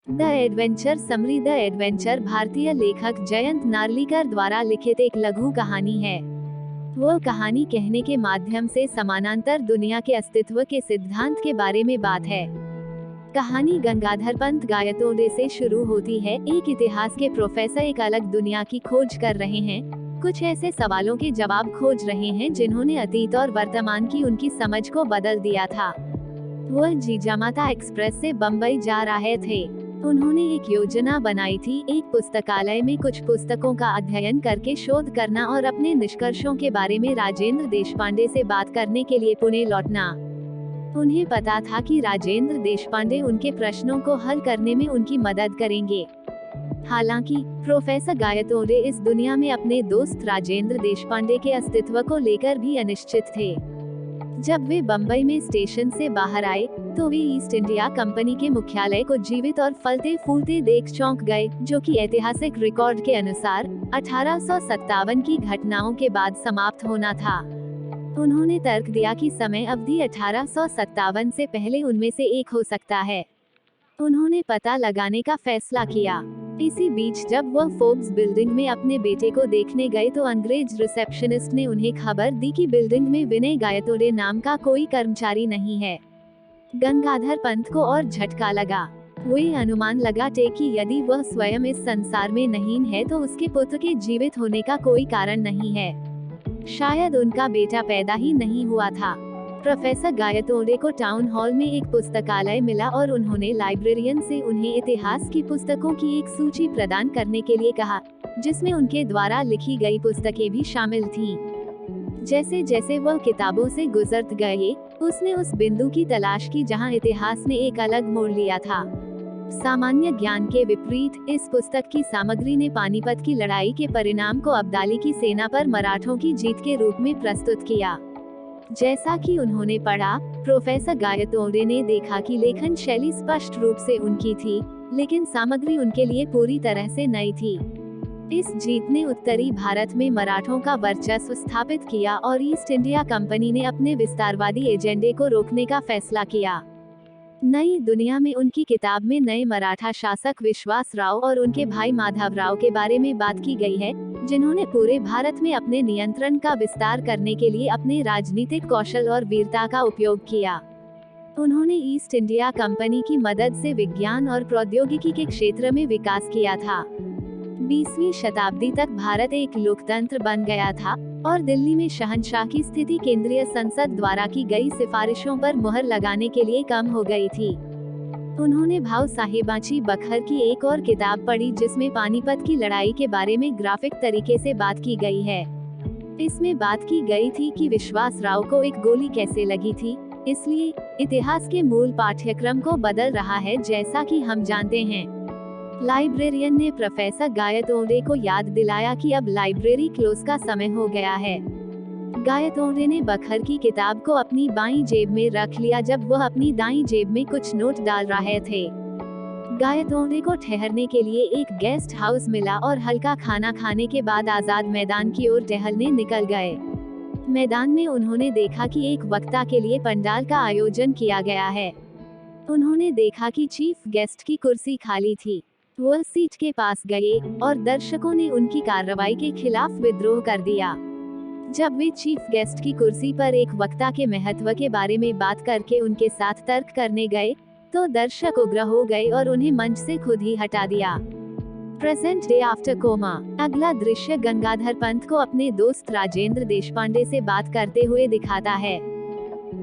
The adventure summary. The adventure भारतीय लेखक जयंत नार्लिकर द्वारा लिखित एक लघु कहानी है। वह कहानी कहने के माध्यम से समानांतर दुनिया के अस्तित्व के सिद्धांत के बारे में बात है। कहानी गंगाधर पंत गायतोंडे से शुरू होती है। एक इतिहास के प्रोफेसर एक अलग दुनिया की खोज कर रहे हैं, कुछ ऐसे सवालों के जवाब खोज रहे हैं जिन्होंने अतीत और वर्तमान की उनकी समझ को बदल दिया था। वह जिजामाता एक्सप्रेस से बम्बई जा रहे थे। उन्होंने एक योजना बनाई थी, एक पुस्तकालय में कुछ पुस्तकों का अध्ययन करके शोध करना और अपने निष्कर्षों के बारे में राजेंद्र देशपांडे से बात करने के लिए पुणे लौटना। उन्हें पता था कि राजेंद्र देशपांडे उनके प्रश्नों को हल करने में उनकी मदद करेंगे। हालांकि प्रोफेसर गायतोंडे इस दुनिया में अपने दोस्त राजेंद्र देशपांडे के अस्तित्व को लेकर भी अनिश्चित थे। जब वे बम्बई में स्टेशन से बाहर आए तो वे ईस्ट इंडिया कंपनी के मुख्यालय को जीवित और फलते फूलते देख चौंक गए, जो कि ऐतिहासिक रिकॉर्ड के अनुसार 1857 की घटनाओं के बाद समाप्त होना था। उन्होंने तर्क दिया कि समय अवधि 1857 से पहले उनमें से एक हो सकता है। उन्होंने पता लगाने का फैसला किया। इसी बीच जब वह फोर्ब्स बिल्डिंग में अपने बेटे को देखने गए तो अंग्रेज रिसेप्शनिस्ट ने उन्हें खबर दी कि बिल्डिंग में विनय गायतोंडे नाम का कोई कर्मचारी नहीं है। गंगाधर पंत को और झटका लगा। वही अनुमान लगाते कि यदि वह स्वयं इस संसार में नहीं है तो उसके पुत्र के जीवित होने का कोई कारण नहीं है। शायद उनका बेटा पैदा ही नहीं हुआ था। प्रोफेसर गायतोंडे को टाउन हॉल में एक पुस्तकालय मिला और उन्होंने लाइब्रेरियन से उन्हें इतिहास की पुस्तकों की एक सूची प्रदान करने के लिए कहा, जिसमें उनके द्वारा लिखी गई पुस्तकें भी शामिल थीं। जैसे जैसे वह किताबों से गुजरते गए, उसने उस बिंदु की तलाश की जहां इतिहास ने एक अलग मोड़ लिया था। सामान्य ज्ञान के विपरीत इस पुस्तक की सामग्री ने पानीपत की लड़ाई के परिणाम को अब्दाली की सेना पर मराठों की जीत के रूप में प्रस्तुत किया। जैसा कि उन्होंने पढ़ा, प्रोफेसर गायतोंडे ने देखा कि लेखन शैली स्पष्ट रूप से उनकी थी, लेकिन सामग्री उनके लिए पूरी तरह से नई थी। इस जीत ने उत्तरी भारत में मराठों का वर्चस्व स्थापित किया और ईस्ट इंडिया कंपनी ने अपने विस्तारवादी एजेंडे को रोकने का फैसला किया। नई दुनिया में उनकी किताब में नए मराठा शासक विश्वास राव और उनके भाई माधव राव के बारे में बात की गई है, जिन्होंने पूरे भारत में अपने नियंत्रण का विस्तार करने के लिए अपने राजनीतिक कौशल और वीरता का उपयोग किया। उन्होंने ईस्ट इंडिया कंपनी की मदद से विज्ञान और प्रौद्योगिकी के क्षेत्र में विकास किया था। 20वीं शताब्दी तक भारत एक लोकतंत्र बन गया था और दिल्ली में शहंशाह की स्थिति केंद्रीय संसद द्वारा की गई सिफारिशों पर मुहर लगाने के लिए कम हो गई थी। उन्होंने भाव साहिबाची बखर की एक और किताब पढ़ी जिसमें पानीपत की लड़ाई के बारे में ग्राफिक तरीके से बात की गई है। इसमें बात की गई थी कि विश्वास राव को एक गोली कैसे लगी थी, इसलिए इतिहास के मूल पाठ्यक्रम को बदल रहा है, जैसा कि हम जानते हैं। लाइब्रेरियन ने प्रोफेसर गायतोंडे को याद दिलाया कि अब लाइब्रेरी क्लोज का समय हो गया है। गायतोंडे ने बखर की किताब को अपनी बाईं जेब में रख लिया जब वह अपनी दाईं जेब में कुछ नोट डाल रहे थे। गायतोंडे को ठहरने के लिए एक गेस्ट हाउस मिला और हल्का खाना खाने के बाद आजाद मैदान की ओर टहलने निकल गए। मैदान में उन्होंने देखा कि एक वक्ता के लिए पंडाल का आयोजन किया गया है। उन्होंने देखा कि चीफ गेस्ट की कुर्सी खाली थी। वह सीट के पास गए और दर्शकों ने उनकी कार्रवाई के खिलाफ विद्रोह कर दिया। जब वे चीफ गेस्ट की कुर्सी पर एक वक्ता के महत्व के बारे में बात करके उनके साथ तर्क करने गए, तो दर्शक उग्र हो गए और उन्हें मंच से खुद ही हटा दिया। Present day after coma. अगला दृश्य गंगाधर पंत को अपने दोस्त राजेंद्र देशपांडे से बात करते हुए दिखाता है।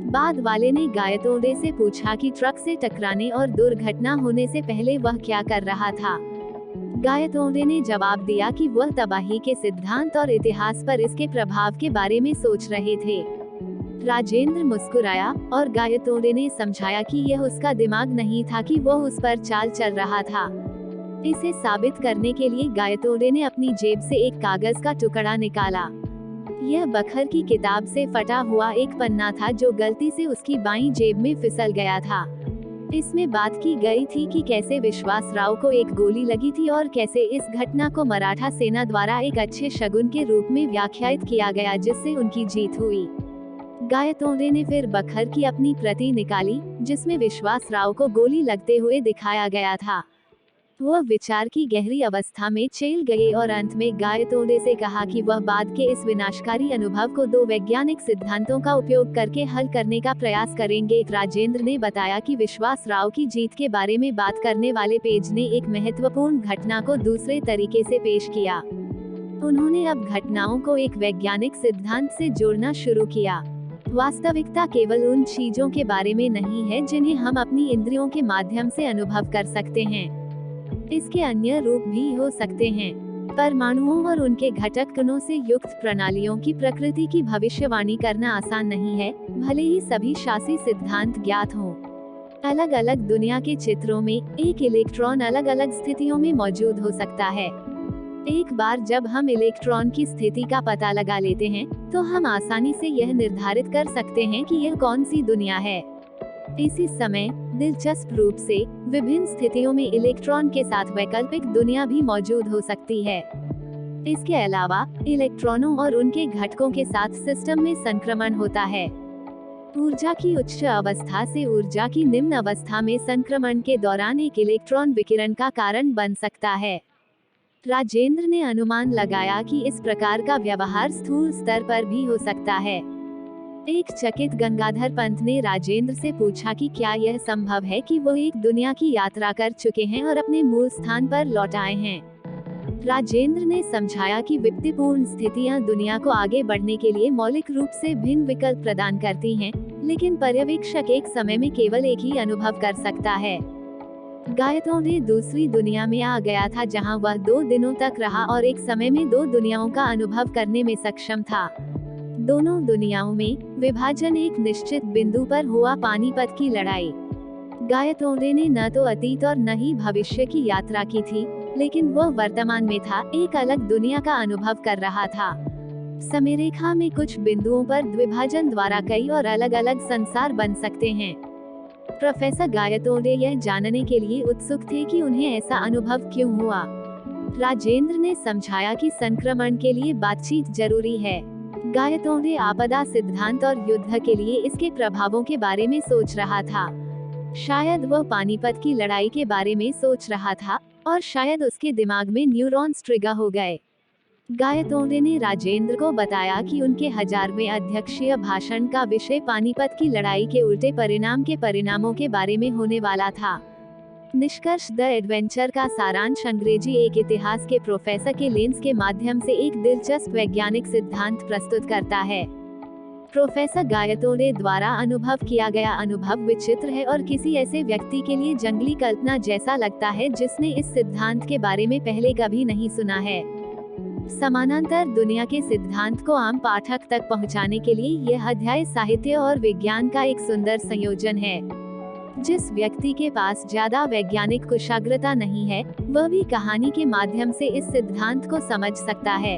बाद वाले ने गायतोंडे से पूछा कि ट्रक से टकराने और दुर्घटना होने से पहले वह क्या कर रहा था। गायतोंडे ने जवाब दिया कि वह तबाही के सिद्धांत और इतिहास पर इसके प्रभाव के बारे में सोच रहे थे। राजेंद्र मुस्कुराया और गायतोंडे ने समझाया कि यह उसका दिमाग नहीं था कि वह उस पर चाल चल रहा था। इसे साबित करने के लिए गायतोंडे ने अपनी जेब से एक कागज का टुकड़ा निकाला। यह बखर की किताब से फटा हुआ एक पन्ना था जो गलती से उसकी बाईं जेब में फिसल गया था। इसमें बात की गई थी कि कैसे विश्वास राव को एक गोली लगी थी और कैसे इस घटना को मराठा सेना द्वारा एक अच्छे शगुन के रूप में व्याख्यायित किया गया जिससे उनकी जीत हुई। गायतोंडे ने फिर बखर की अपनी प्रति निकाली जिसमें विश्वास राव को गोली लगते हुए दिखाया गया था। वह विचार की गहरी अवस्था में चल गए और अंत में गायतोंडे से कहा कि वह बाद के इस विनाशकारी अनुभव को 2 वैज्ञानिक सिद्धांतों का उपयोग करके हल करने का प्रयास करेंगे। राजेंद्र ने बताया कि विश्वास राव की जीत के बारे में बात करने वाले पेज ने एक महत्वपूर्ण घटना को दूसरे तरीके से पेश किया। उन्होंने अब घटनाओं को एक वैज्ञानिक सिद्धांत से जोड़ना शुरू किया। वास्तविकता केवल उन चीजों के बारे में नहीं है जिन्हें हम अपनी इंद्रियों के माध्यम से अनुभव कर सकते हैं। इसके अन्य रूप भी हो सकते हैं। परमाणुओं और उनके घटक कणों से युक्त प्रणालियों की प्रकृति की भविष्यवाणी करना आसान नहीं है, भले ही सभी शासी सिद्धांत ज्ञात हों। अलग अलग दुनिया के चित्रों में एक इलेक्ट्रॉन अलग अलग स्थितियों में मौजूद हो सकता है। एक बार जब हम इलेक्ट्रॉन की स्थिति का पता लगा लेते हैं, तो हम आसानी से यह निर्धारित कर सकते हैं कि यह कौन सी दुनिया है। इसी समय दिलचस्प रूप से विभिन्न स्थितियों में इलेक्ट्रॉन के साथ वैकल्पिक दुनिया भी मौजूद हो सकती है। इसके अलावा इलेक्ट्रॉनों और उनके घटकों के साथ सिस्टम में संक्रमण होता है। ऊर्जा की उच्च अवस्था से ऊर्जा की निम्न अवस्था में संक्रमण के दौरान एक इलेक्ट्रॉन विकिरण का कारण बन सकता है। राजेंद्र ने अनुमान लगाया कि इस प्रकार का व्यवहार स्थूल स्तर पर भी हो सकता है। एक चकित गंगाधर पंत ने राजेंद्र से पूछा कि क्या यह संभव है कि वो एक दुनिया की यात्रा कर चुके हैं और अपने मूल स्थान पर लौट आए हैं। राजेंद्र ने समझाया कि विपत्तिपूर्ण स्थितियां दुनिया को आगे बढ़ने के लिए मौलिक रूप से भिन्न विकल्प प्रदान करती हैं, लेकिन पर्यवेक्षक एक समय में केवल एक ही अनुभव कर सकता है। गायतोंडे दूसरी दुनिया में आ गया था जहां वह 2 दिनों तक रहा और एक समय में 2 दुनियाओं का अनुभव करने में सक्षम था। दोनों दुनियाओं में विभाजन एक निश्चित बिंदु पर हुआ पानीपत की लड़ाई। गायतोंडे ने न तो अतीत और न ही भविष्य की यात्रा की थी, लेकिन वह वर्तमान में था, एक अलग दुनिया का अनुभव कर रहा था। समयरेखा में कुछ बिंदुओं पर द्विभाजन द्वारा कई और अलग अलग संसार बन सकते हैं। प्रोफेसर गायतोंडे यह जानने के लिए उत्सुक थे कि उन्हें ऐसा अनुभव क्यों हुआ। राजेंद्र ने समझाया कि संक्रमण के लिए बातचीत जरूरी है। गायतोंडे आपदा सिद्धांत और युद्ध के लिए इसके प्रभावों के बारे में सोच रहा था। शायद वह पानीपत की लड़ाई के बारे में सोच रहा था और शायद उसके दिमाग में न्यूरॉन्स ट्रिगर हो गए। गायतोंडे ने राजेंद्र को बताया कि उनके 1000वें अध्यक्षीय भाषण का विषय पानीपत की लड़ाई के उल्टे परिणाम के परिणामों के बारे में होने वाला था। निष्कर्ष द एडवेंचर का सारांश अंग्रेजी एक इतिहास के प्रोफेसर के लेंस के माध्यम से एक दिलचस्प वैज्ञानिक सिद्धांत प्रस्तुत करता है। प्रोफेसर गायतोंडे द्वारा अनुभव किया गया अनुभव विचित्र है और किसी ऐसे व्यक्ति के लिए जंगली कल्पना जैसा लगता है जिसने इस सिद्धांत के बारे में पहले कभी नहीं सुना है। समानांतर दुनिया के सिद्धांत को आम पाठक तक पहुंचाने के लिए यह अध्याय साहित्य और विज्ञान का एक सुंदर संयोजन है। जिस व्यक्ति के पास ज्यादा वैज्ञानिक कुशाग्रता नहीं है, वह भी कहानी के माध्यम से इस सिद्धांत को समझ सकता है।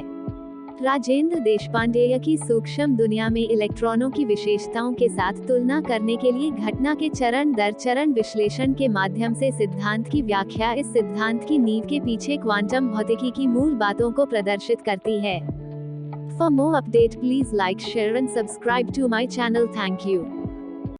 राजेंद्र देशपांडे की सूक्ष्म दुनिया में इलेक्ट्रॉनों की विशेषताओं के साथ तुलना करने के लिए घटना के चरण दर चरण विश्लेषण के माध्यम से सिद्धांत की व्याख्या इस सिद्धांत की नींव के पीछे क्वांटम भौतिकी की मूल बातों को प्रदर्शित करती है। For more update, please like, share and subscribe to my channel. Thank you.